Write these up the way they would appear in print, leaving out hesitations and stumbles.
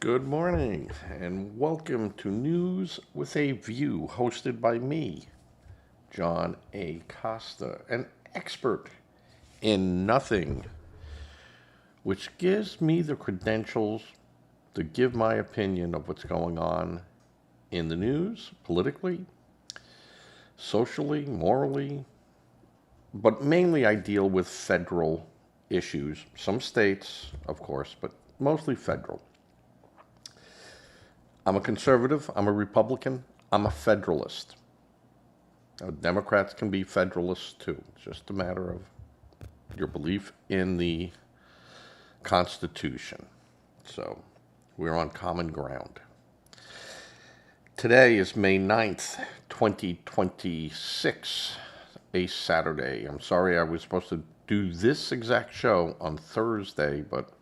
Good morning, and welcome to News with a View, hosted by me, John A. Costa, an expert in nothing, which gives me the credentials to give my opinion of what's going on in the news, politically, socially, morally, but mainly I deal with federal issues, some states, of course, but mostly federal. I'm a conservative, I'm a Republican, I'm a federalist. Now, Democrats can be federalists too. It's just a matter of your belief in the Constitution. So we're on common ground. Today is May 9th, 2026, a Saturday. I'm sorry I was supposed to do this exact show on Thursday, but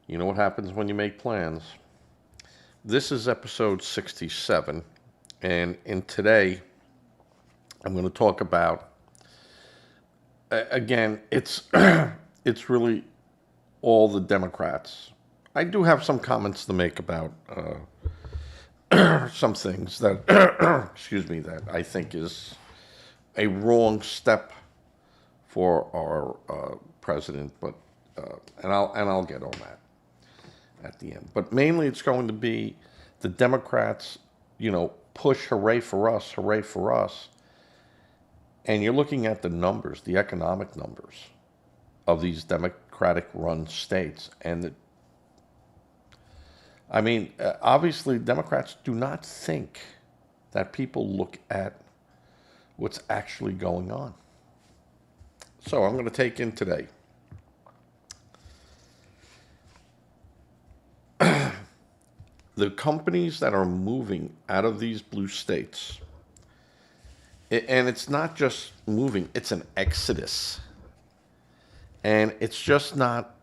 you know what happens when you make plans. This is episode 67, and today I'm going to talk about, again, it's it's really all the Democrats. I do have some comments to make about some things that, excuse me, that I think is a wrong step for our president, but and I'll get on that at the end. But mainly it's going to be the Democrats, push hooray for us. And you're looking at the numbers, the economic numbers of these Democratic-run states. And obviously Democrats do not think that people look at what's actually going on. So I'm going to take in today the companies that are moving out of these blue states, and it's not just moving, it's an exodus. And it's just not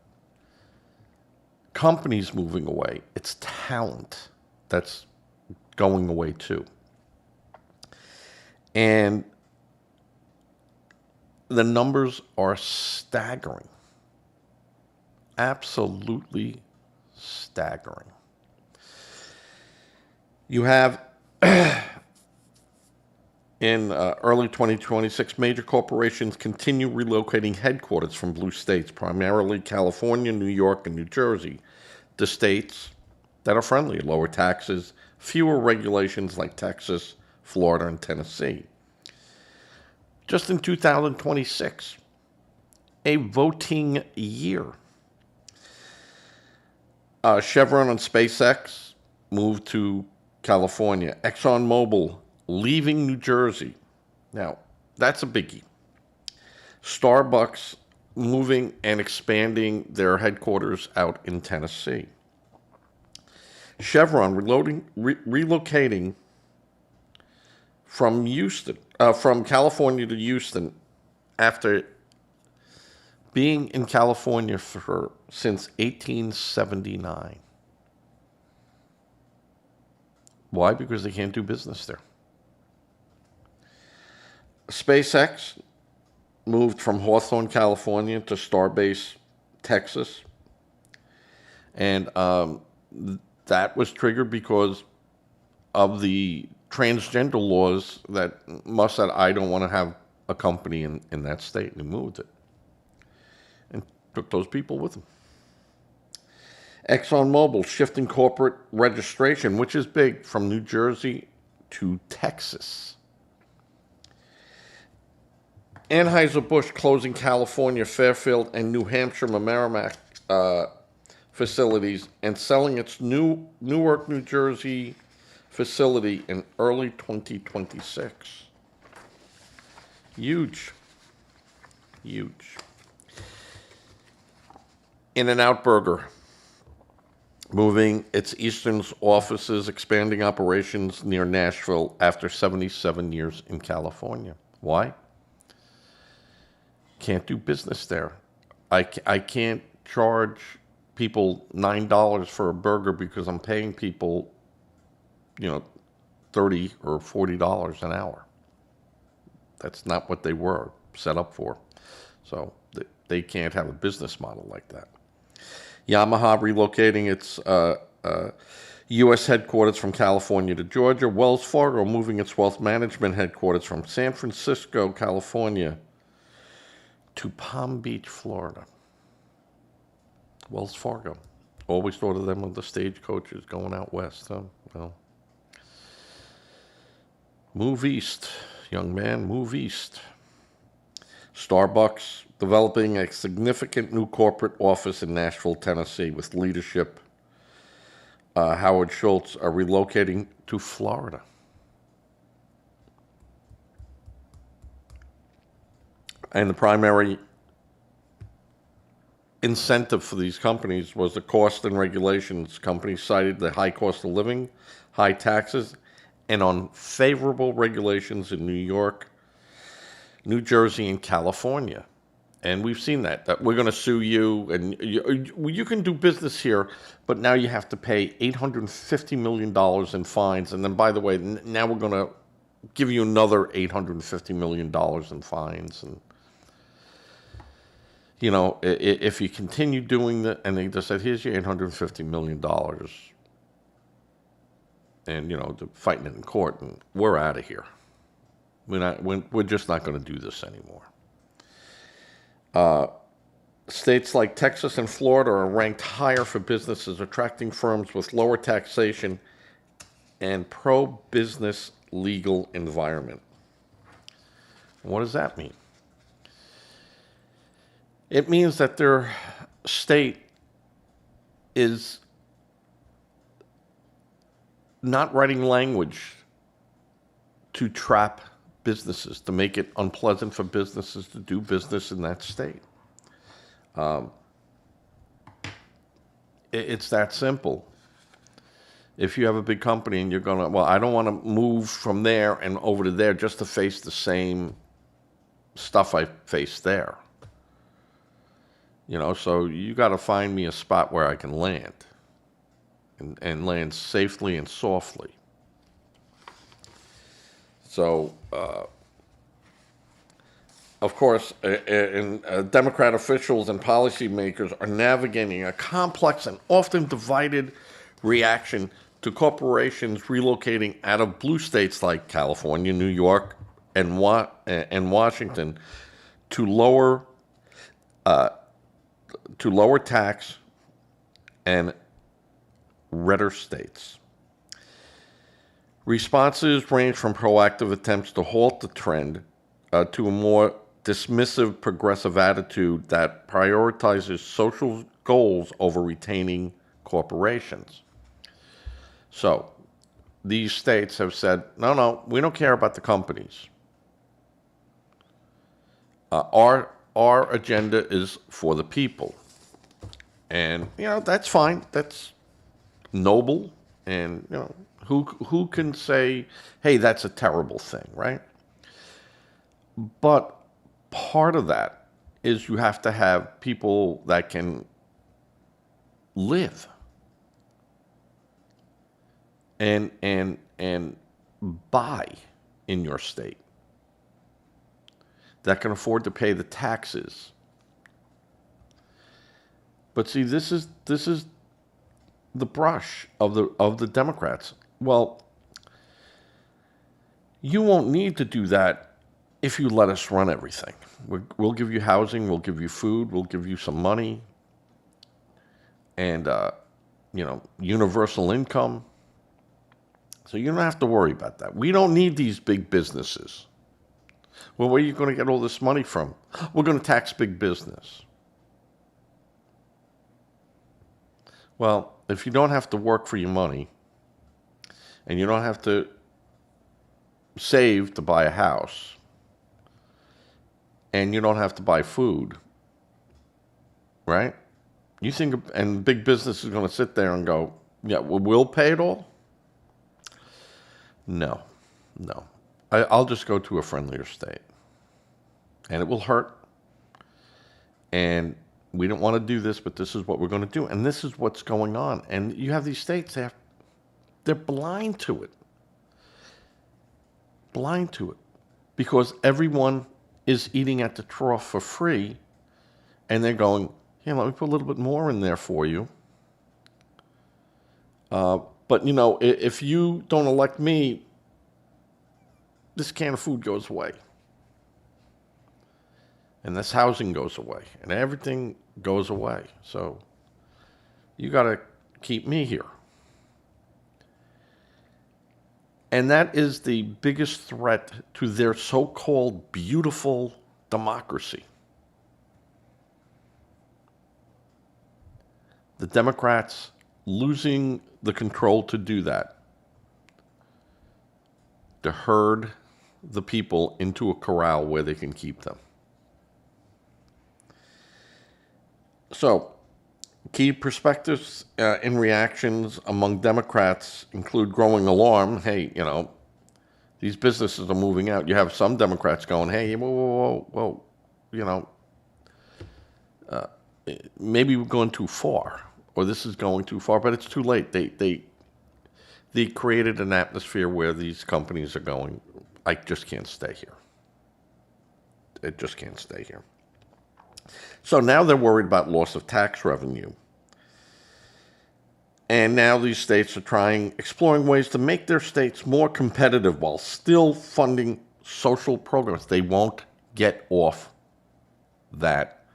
companies moving away, it's talent that's going away too. And the numbers are staggering, absolutely staggering. You have, in early 2026, major corporations continue relocating headquarters from blue states, primarily California, New York, and New Jersey, to states that are friendly, lower taxes, fewer regulations like Texas, Florida, and Tennessee. Just in 2026, a voting year, Chevron and SpaceX moved to California. ExxonMobil leaving New Jersey. Now, that's a biggie. Starbucks moving and expanding their headquarters out in Tennessee. Chevron relocating from from California to Houston after being in California since 1879. Why? Because they can't do business there. SpaceX moved from Hawthorne, California to Starbase, Texas. And that was triggered because of the transgender laws that Musk said, I don't want to have a company in that state, and he moved it. And took those people with him. ExxonMobil shifting corporate registration, which is big, from New Jersey to Texas. Anheuser-Busch closing California, Fairfield, and New Hampshire Merrimack facilities and selling its Newark, New Jersey facility in early 2026. Huge. Huge. In-N-Out Burger moving its Eastern offices, expanding operations near Nashville after 77 years in California. Why? Can't do business there. I can't charge people $9 for a burger because I'm paying people, $30 or $40 an hour. That's not what they were set up for. So they can't have a business model like that. Yamaha relocating its U.S. headquarters from California to Georgia. Wells Fargo moving its wealth management headquarters from San Francisco, California, to Palm Beach, Florida. Wells Fargo. Always thought of them on the stagecoaches going out west. Huh? Well, move east, young man, move east. Starbucks developing a significant new corporate office in Nashville, Tennessee, with leadership. Howard Schultz are relocating to Florida. And the primary incentive for these companies was the cost and regulations. Companies cited the high cost of living, high taxes, and unfavorable regulations in New York, New Jersey, and California. And we've seen that we're going to sue you, and you can do business here, but now you have to pay $850 million in fines. And then, by the way, now we're going to give you another $850 million in fines. And you know, if you continue doing that, and they just said, here's your $850 million, and, you know, they're fighting it in court, and we're out of here. We're just not going to do this anymore. States like Texas and Florida are ranked higher for businesses, attracting firms with lower taxation and pro-business legal environment. What does that mean? It means that their state is not writing language to trap businesses, to make it unpleasant for businesses to do business in that state. It's that simple. If you have a big company and you're going to, well, I don't want to move from there and over to there just to face the same stuff I face there. You know, so you got to find me a spot where I can land and land safely and softly. So, of course, Democrat officials and policymakers are navigating a complex and often divided reaction to corporations relocating out of blue states like California, New York, and Washington to lower tax and redder states. Responses range from proactive attempts to halt the trend to a more dismissive, progressive attitude that prioritizes social goals over retaining corporations. So, these states have said, no, we don't care about the companies. Our agenda is for the people. And, you know, that's fine. That's noble. And, you know, who can say, hey, that's a terrible thing, right? But part of that is you have to have people that can live and buy in your state, that can afford to pay the taxes. But see, this is the brush of the Democrats. Well, you won't need to do that if you let us run everything. We'll give you housing, we'll give you food, we'll give you some money, and you know, universal income. So you don't have to worry about that. We don't need these big businesses. Well, where are you going to get all this money from? We're going to tax big business. Well, if you don't have to work for your money, and you don't have to save to buy a house, and you don't have to buy food, right? You think, and big business is going to sit there and go, yeah, we'll pay it all? No. I'll just go to a friendlier state. And it will hurt. And we don't want to do this, but this is what we're going to do. And this is what's going on. And you have these states, they're blind to it. Blind to it. Because everyone is eating at the trough for free. And they're going, Here, let me put a little bit more in there for you. But, you know, if you don't elect me, this can of food goes away. And this housing goes away. And everything goes away. So you got to keep me here. And that is the biggest threat to their so-called beautiful democracy. The Democrats losing the control to do that, to herd the people into a corral where they can keep them. So, key perspectives and reactions among Democrats include growing alarm. Hey, you know, these businesses are moving out. You have some Democrats going, hey, whoa, you know, maybe we're going too far, or this is going too far, but it's too late. They created an atmosphere where these companies are going, I just can't stay here. It just can't stay here. So now they're worried about loss of tax revenue. And now these states are exploring ways to make their states more competitive while still funding social programs. They won't get off that.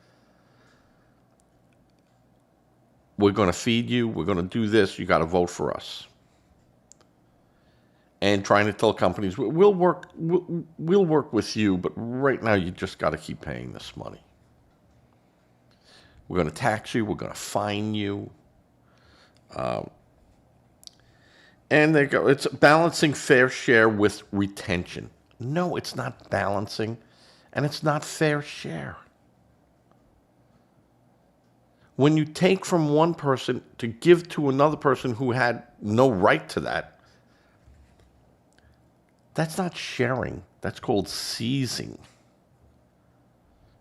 We're going to feed you. We're going to do this. You got to vote for us. And trying to tell companies, we'll work with you, but right now you just got to keep paying this money. We're going to tax you. We're going to fine you. And they go, it's balancing fair share with retention. No, it's not balancing, and it's not fair share. When you take from one person to give to another person who had no right to that, that's not sharing. That's called seizing.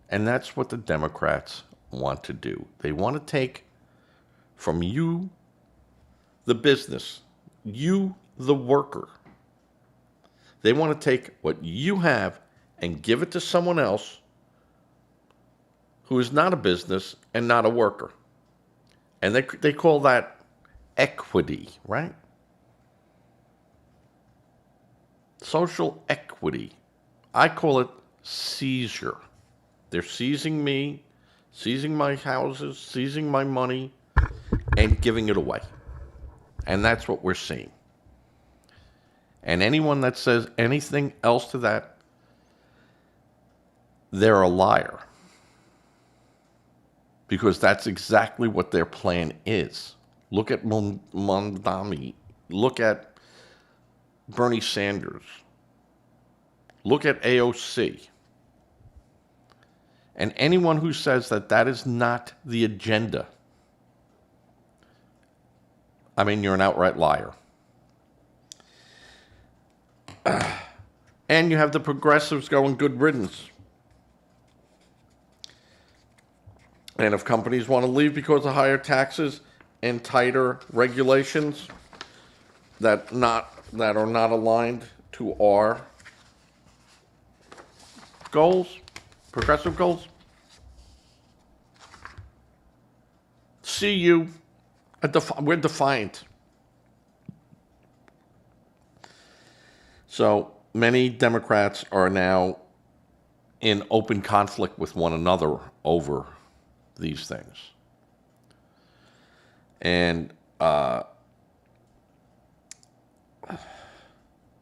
And that's what the Democrats want to do. They want to take from you, the business, you, the worker. They want to take what you have and give it to someone else who is not a business and not a worker. And they call that equity, right? Social equity. I call it seizure. They're seizing me, seizing my houses, seizing my money, and giving it away. And that's what we're seeing. And anyone that says anything else to that, they're a liar. Because that's exactly what their plan is. Look at Mondami. Look at Bernie Sanders. Look at AOC. And anyone who says that that is not the agenda, I mean, you're an outright liar. And you have the progressives going good riddance. And if companies want to leave because of higher taxes and tighter regulations that are not aligned to our goals, progressive goals, see you. We're defiant. So many Democrats are now in open conflict with one another over these things. And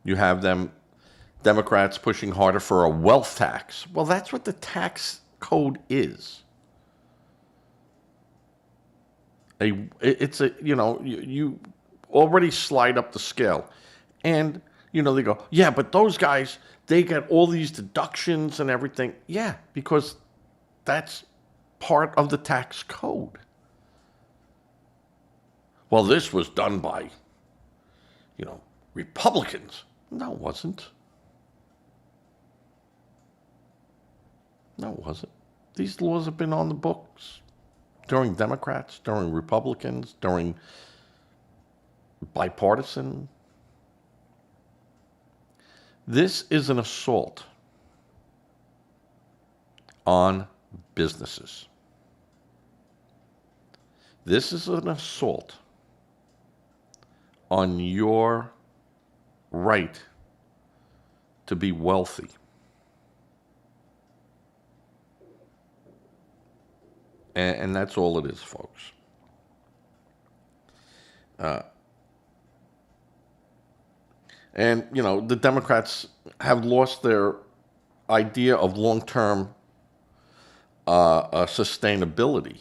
you have Democrats pushing harder for a wealth tax. Well, that's what the tax code is. You already slide up the scale. And, they go, yeah, but those guys, they get all these deductions and everything. Yeah, because that's part of the tax code. Well, this was done by, Republicans. No, it wasn't. No, it wasn't. These laws have been on the books during Democrats, during Republicans, during bipartisan. This is an assault on businesses. This is an assault on your right to be wealthy. And that's all it is, folks. And, the Democrats have lost their idea of long-term sustainability.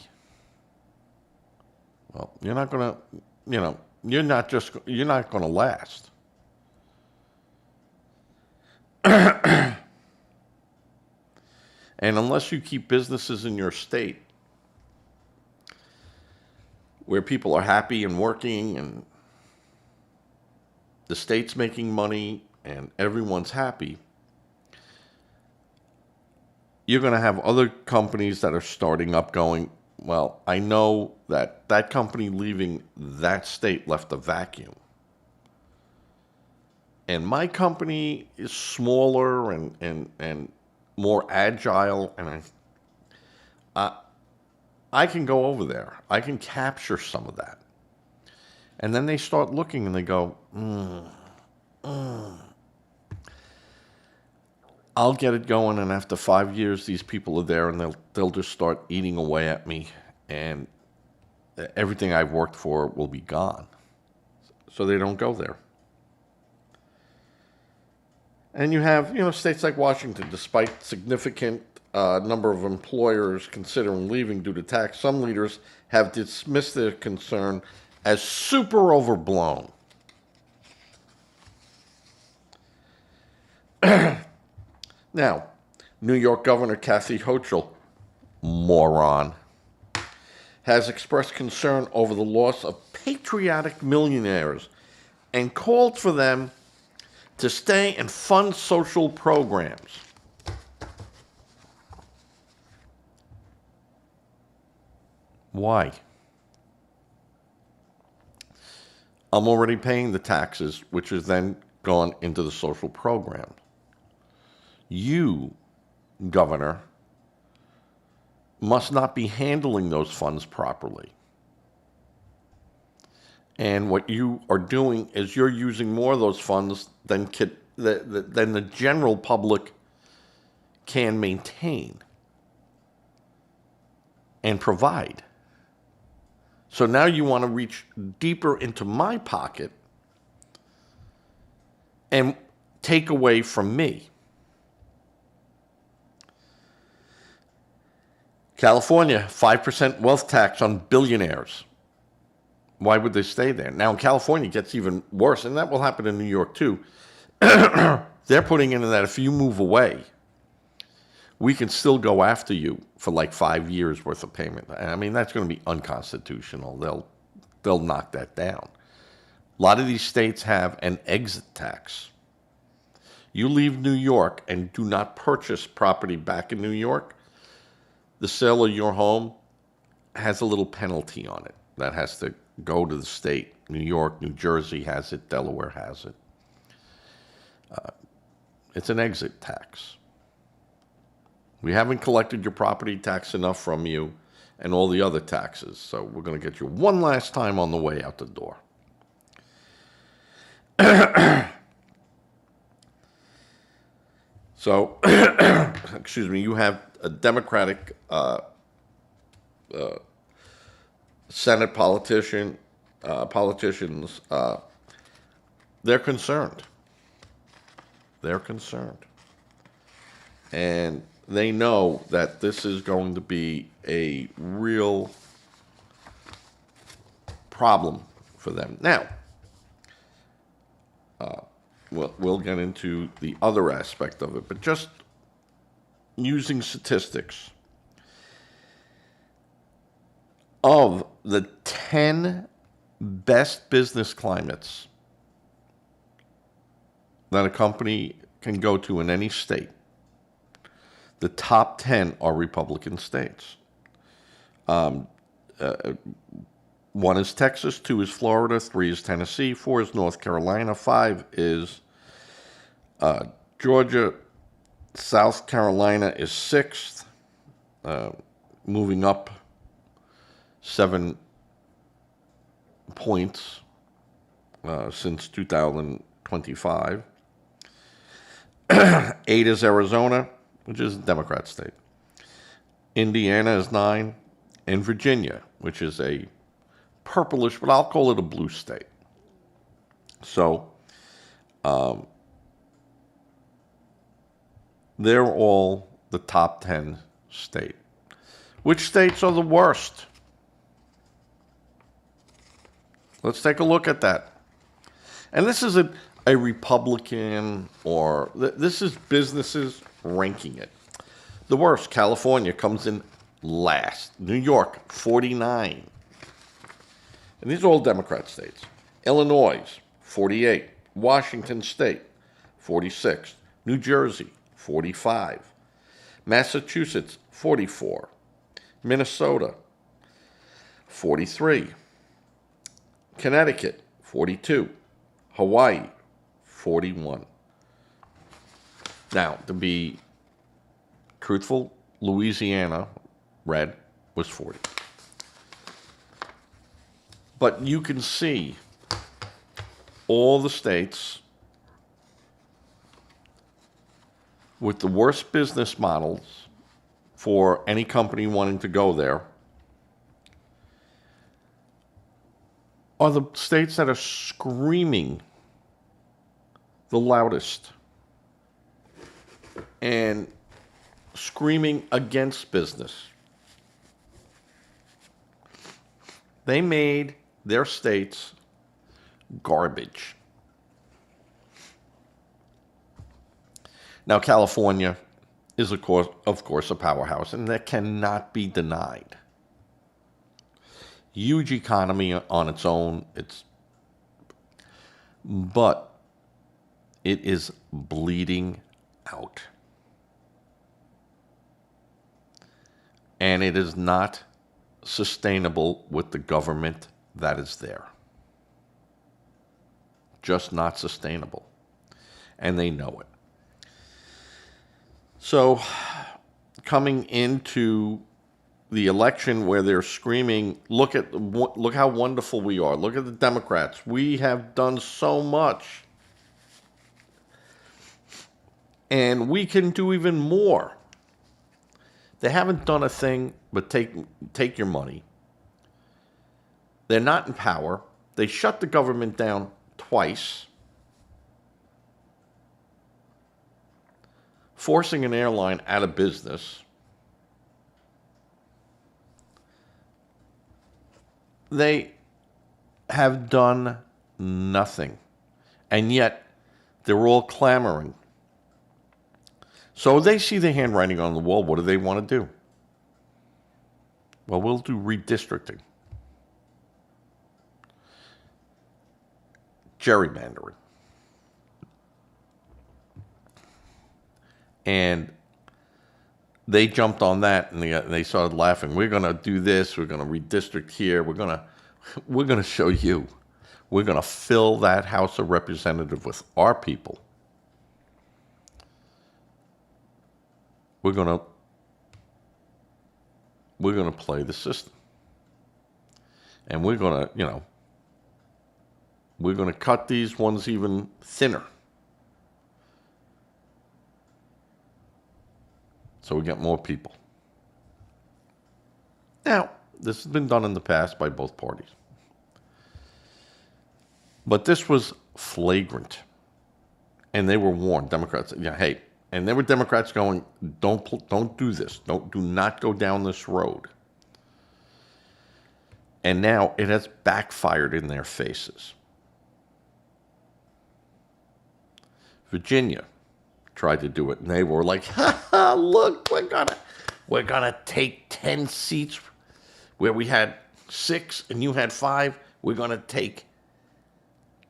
Well, you're not going to, you're not going to last. And unless you keep businesses in your state where people are happy and working and the state's making money and everyone's happy, you're going to have other companies that are starting up going, well, I know that company leaving that state left a vacuum. And my company is smaller and more agile, and I can go over there. I can capture some of that. And then they start looking and they go, I'll get it going, and after 5 years, these people are there, and they'll just start eating away at me, and everything I've worked for will be gone. So they don't go there. And you have, states like Washington, despite significant number of employers considering leaving due to tax, some leaders have dismissed their concern as super overblown. Now, New York Governor Kathy Hochul, moron, has expressed concern over the loss of patriotic millionaires and called for them to stay and fund social programs. Why? I'm already paying the taxes, which is then gone into the social program. You, Governor, must not be handling those funds properly. And what you are doing is you're using more of those funds than the general public can maintain and provide. So now you want to reach deeper into my pocket and take away from me. California, 5% wealth tax on billionaires. Why would they stay there? Now in California, it gets even worse, and that will happen in New York too. They're putting in that if you move away, we can still go after you for like 5 years worth of payment. I mean, that's going to be unconstitutional. They'll knock that down. A lot of these states have an exit tax. You leave New York and do not purchase property back in New York, the sale of your home has a little penalty on it that has to go to the state. New York, New Jersey has it, Delaware has it. It's an exit tax. We haven't collected your property tax enough from you and all the other taxes, so we're going to get you one last time on the way out the door. So, excuse me, you have a Democratic Senate politicians, they're concerned. They're concerned. And they know that this is going to be a real problem for them. Now, we'll get into the other aspect of it, but just using statistics, of the 10 best business climates that a company can go to in any state, the top 10 are Republican states. One is Texas, 2 is Florida, 3 is Tennessee, 4 is North Carolina, 5 is Georgia, South Carolina is 6th, moving up 7 points since 2025. 8 is Arizona, which is a Democrat state. Indiana is 9, and Virginia, which is a purplish, but I'll call it a blue state. So they're all the top 10 state. Which states are the worst? Let's take a look at that. And this is a Republican, or this is businesses ranking it. The worst, California comes in last. New York, 49. And these are all Democrat states. Illinois, 48. Washington State, 46. New Jersey, 45. Massachusetts, 44. Minnesota, 43. Connecticut, 42. Hawaii, 41. Now, to be truthful, Louisiana, red, was 40. But you can see all the states with the worst business models for any company wanting to go there are the states that are screaming the loudest and screaming against business. They made their states garbage. Now, California is, of course, a powerhouse, and that cannot be denied. Huge economy on its own. But it is bleeding out. And it is not sustainable with the government that is there. Just not sustainable. And they know it. So, coming into the election where they're screaming, look how wonderful we are. Look at the Democrats. We have done so much. And we can do even more. They haven't done a thing but take your money. They're not in power. They shut the government down twice, forcing an airline out of business. They have done nothing. And yet, they're all clamoring. So they see the handwriting on the wall. What do they want to do? Well, we'll do redistricting. Gerrymandering. And they jumped on that and they started laughing. We're going to do this. We're going to redistrict here. We're going to show you. We're going to fill that House of Representatives with our people. We're going to play the system. And we're going to cut these ones even thinner. So we get more people. Now, this has been done in the past by both parties. But this was flagrant. And they were warned, Democrats, hey, and there were Democrats going, don't do this. Do not go down this road. And now it has backfired in their faces. Virginia tried to do it, and they were like, look, we're gonna take 10 seats where we had 6 and you had 5. We're gonna take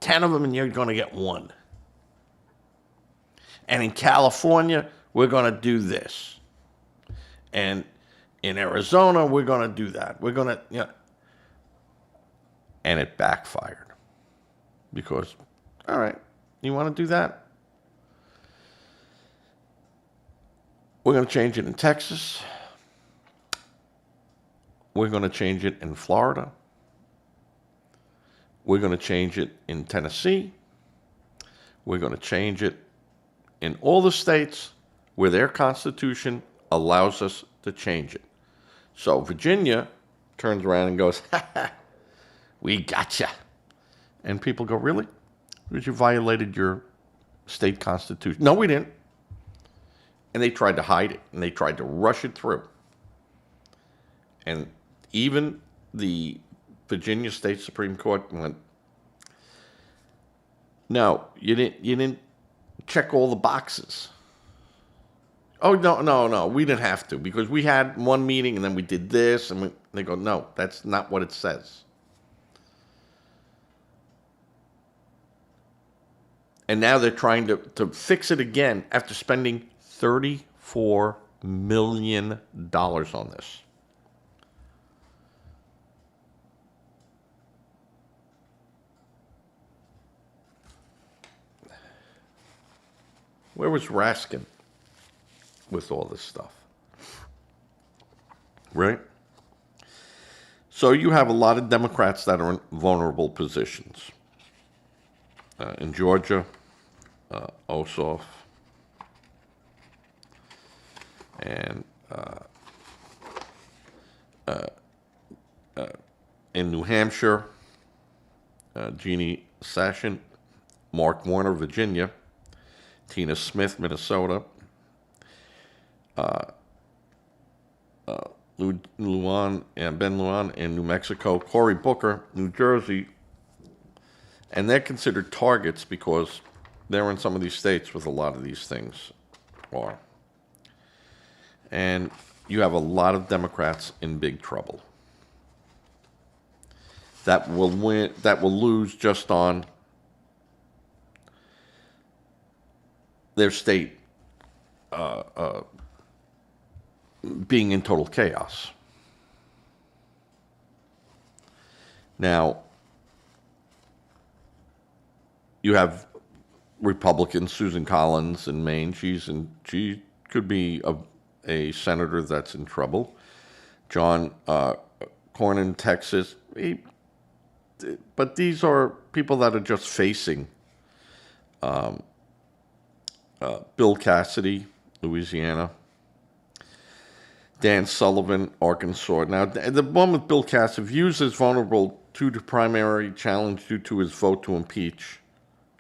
10 of them and you're gonna get 1. And in California, we're gonna do this. And in Arizona, we're gonna do that. We're gonna, and it backfired. Because, all right, you wanna do that? We're going to change it in Texas. We're going to change it in Florida. We're going to change it in Tennessee. We're going to change it in all the states where their Constitution allows us to change it. So Virginia turns around and goes, ha ha, we gotcha. And people go, really? Because you violated your state constitution. No, we didn't. And they tried to hide it, and they tried to rush it through. And even the Virginia State Supreme Court went, no, you didn't check all the boxes. Oh, no, we didn't have to, because we had one meeting, and then we did this, and they go, no, that's not what it says. And now they're trying to fix it again after spending $34 million on this. Where was Raskin with all this stuff? Right? So you have a lot of Democrats that are in vulnerable positions. In Georgia, Ossoff, and in New Hampshire, Jeannie Sessions, Mark Warner, Virginia, Tina Smith, Minnesota, Luan and Ben Luan in New Mexico, Cory Booker, New Jersey, and they're considered targets because they're in some of these states with a lot of these things are. And you have a lot of Democrats in big trouble that will lose just on their state being in total chaos. Now, you have Republican Susan Collins in Maine. She could be a senator that's in trouble. John Cornyn, Texas. But these are people that are just facing Bill Cassidy, Louisiana. Dan Sullivan, Arkansas. Now, the one with Bill Cassidy views as vulnerable to the primary challenge due to his vote to impeach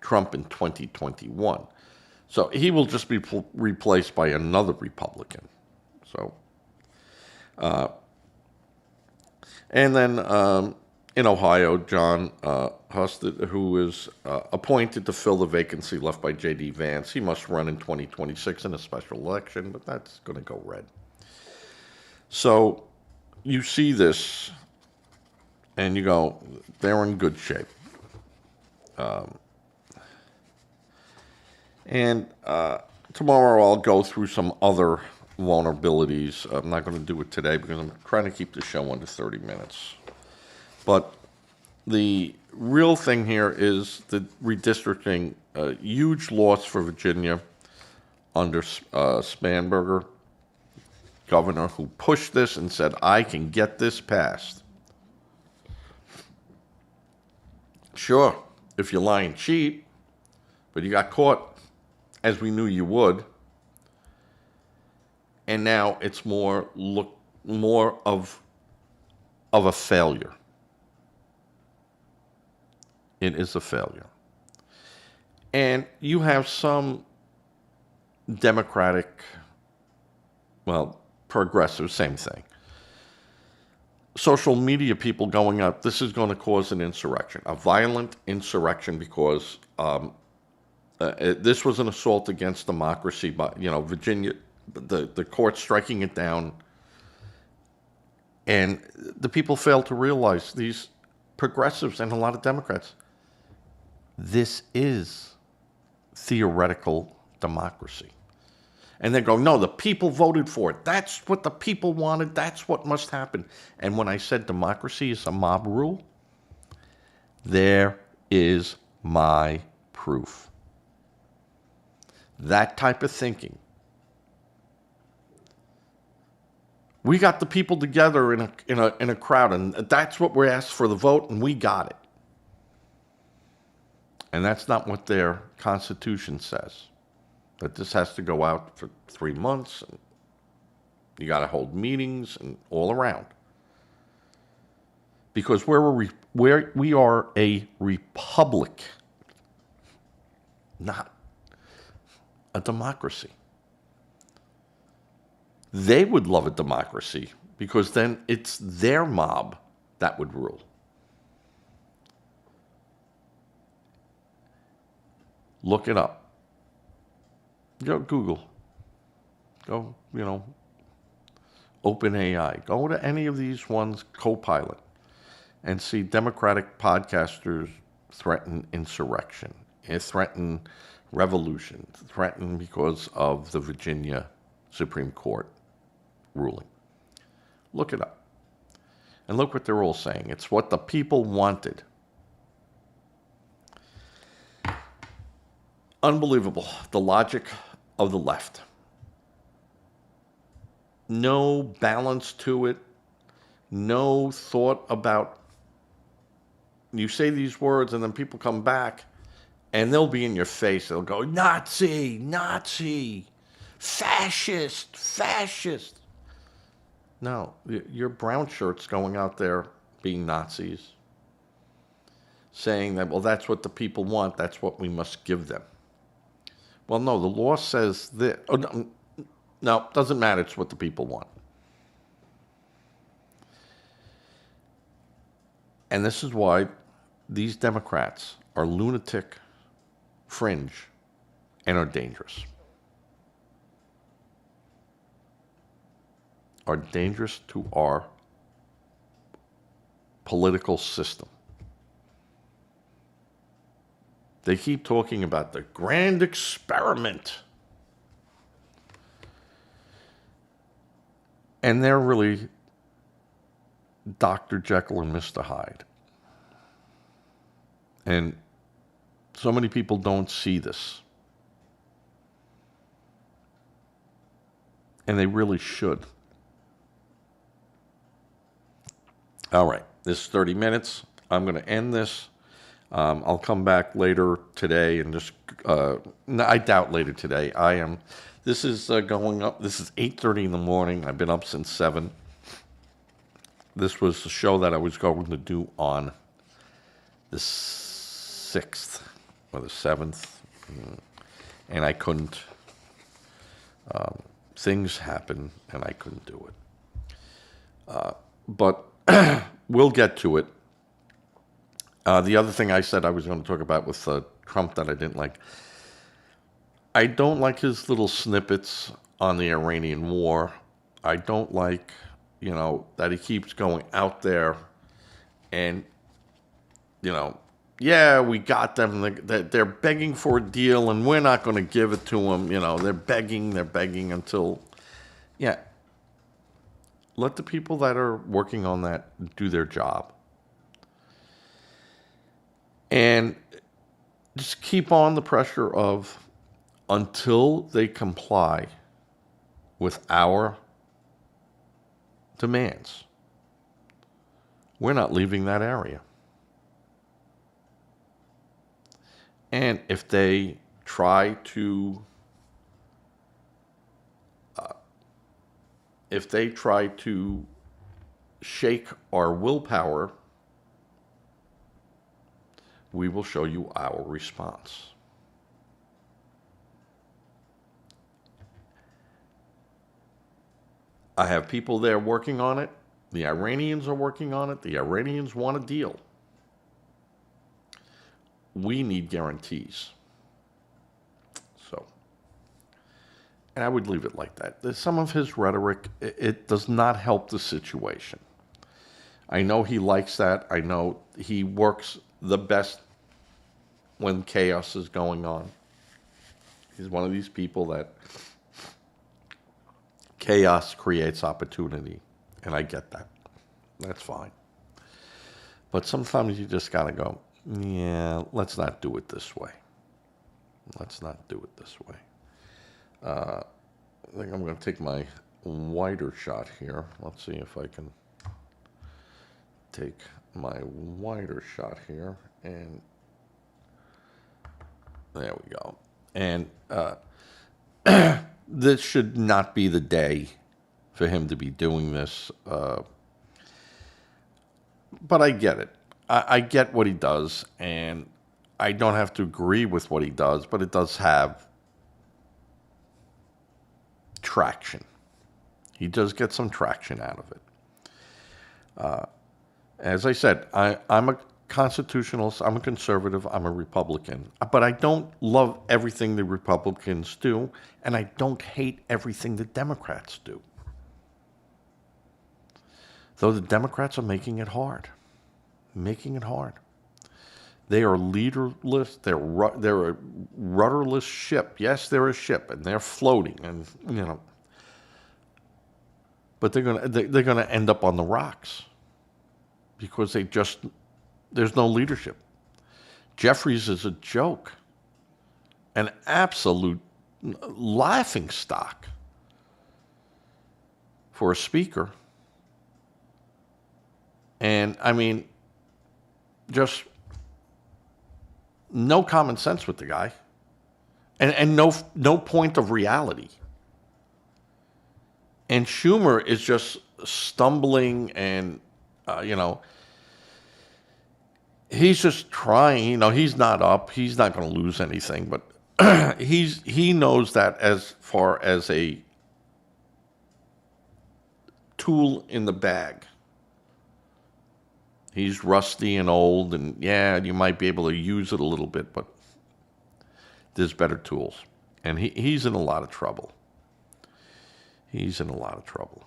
Trump in 2021. So he will just be replaced by another Republican. So, and then in Ohio, John Husted, who is appointed to fill the vacancy left by J.D. Vance. He must run in 2026 in a special election, but that's going to go red. So you see this, and you go, they're in good shape. And tomorrow I'll go through some other vulnerabilities. I'm not going to do it today because I'm trying to keep the show under 30 minutes. But the real thing here is the redistricting, a huge loss for Virginia under Spanberger, governor, who pushed this and said, I can get this passed. Sure, if you lie and cheat, but you got caught, as we knew you would. And now it's more of a failure. It is a failure. And you have some Democratic, progressive, same thing. Social media people going out, this is going to cause an insurrection, a violent insurrection, because this was an assault against democracy by, Virginia, the court striking it down. And the people fail to realize, these progressives and a lot of Democrats, this is theoretical democracy. And they go, no, the people voted for it. That's what the people wanted. That's what must happen. And when I said democracy is a mob rule, there is my proof. That type of thinking. We got the people together in a crowd, and that's what we asked for the vote, and we got it. And that's not what their Constitution says. That this has to go out for 3 months, and you got to hold meetings and all around. Because we are a republic, not a democracy. They would love a democracy because then it's their mob that would rule. Look it up. Go Google. Go, OpenAI. Go to any of these ones, Copilot, and see Democratic podcasters threaten insurrection, threaten revolution, threaten because of the Virginia Supreme Court ruling. Look it up. And look what they're all saying. It's what the people wanted. Unbelievable, the logic of the left. No balance to it. No thought about, you say these words and then people come back and they'll be in your face. They'll go, Nazi, Nazi, fascist, fascist. No, your brown shirts going out there being Nazis, saying that, well, that's what the people want. That's what we must give them. Well, no, the law says that. Oh, no, doesn't matter. It's what the people want. And this is why these Democrats are lunatic, fringe, and are dangerous. Are dangerous to our political system. They keep talking about the grand experiment. And they're really Dr. Jekyll and Mr. Hyde. And so many people don't see this. And they really should. All right, this is 30 minutes. I'm going to end this. I'll come back later today and just, I doubt later today. This is going up, this is 8:30 in the morning. I've been up since 7. This was a show that I was going to do on the 6th or the 7th, and I couldn't. Things happened, and I couldn't do it. But we'll get to it. The other thing I said I was going to talk about with Trump that I didn't like. I don't like his little snippets on the Iranian war. I don't like, that he keeps going out there and, yeah, we got them. They're begging for a deal and we're not going to give it to them. They're begging until, yeah. Let the people that are working on that do their job. And just keep on the pressure of until they comply with our demands. We're not leaving that area. And if they try to shake our willpower, we will show you our response. I have people there working on it. The Iranians are working on it. The Iranians want a deal. We need guarantees. And I would leave it like that. Some of his rhetoric, it does not help the situation. I know he likes that. I know he works the best when chaos is going on. He's one of these people that chaos creates opportunity. And I get that. That's fine. But sometimes you just got to go, yeah, let's not do it this way. Let's not do it this way. I think I'm going to take my wider shot here. Let's see if I can take my wider shot here and There we go. And this should not be the day for him to be doing this. But I get it. I get what he does, and I don't have to agree with what he does, but it does have traction. He does get some traction out of it. As I said, I'm a constitutionalist, I'm a conservative, I'm a Republican, but I don't love everything the Republicans do, and I don't hate everything the Democrats do. Though the Democrats are making it hard. Making it hard. They are leaderless. They're a rudderless ship. Yes, they're a ship, and they're floating, and but they're gonna end up on the rocks because there's no leadership. Jeffries is a joke, an absolute laughing stock for a speaker. And I mean, just no common sense with the guy, and no point of reality. And Schumer is just stumbling, and he's just trying. He's not up. He's not going to lose anything, but he knows that as far as a tool in the bag. He's rusty and old, and yeah, you might be able to use it a little bit, but there's better tools. And he's in a lot of trouble. He's in a lot of trouble.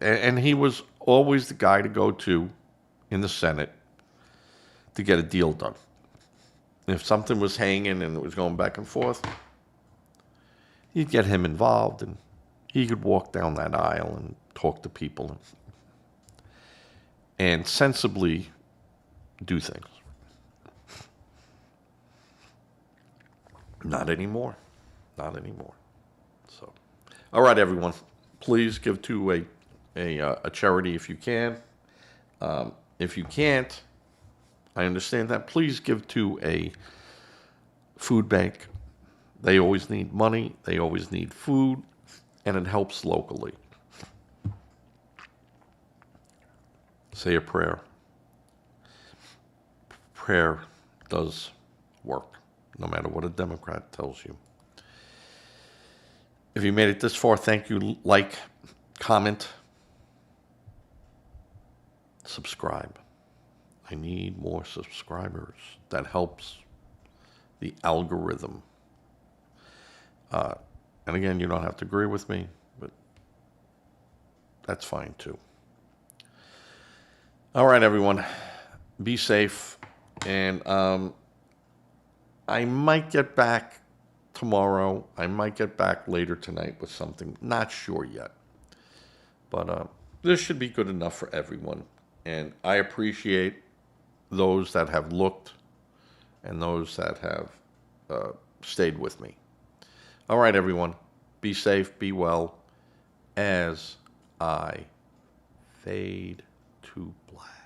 And he was always the guy to go to in the Senate to get a deal done. If something was hanging and it was going back and forth, you'd get him involved, and he could walk down that aisle and talk to people and sensibly do things. Not anymore. Not anymore. So, all right, everyone. Please give to a charity if you can. If you can't, I understand that. Please give to a food bank. They always need money. They always need food, and it helps locally. Say a prayer. Prayer does work, no matter what a Democrat tells you. If you made it this far, thank you. Like, comment, subscribe. I need more subscribers. That helps the algorithm. And again, you don't have to agree with me, but that's fine too. All right, everyone, be safe. And I might get back tomorrow. I might get back later tonight with something. Not sure yet. But this should be good enough for everyone. And I appreciate those that have looked and those that have stayed with me. All right, everyone, be safe, be well, as I fade to black.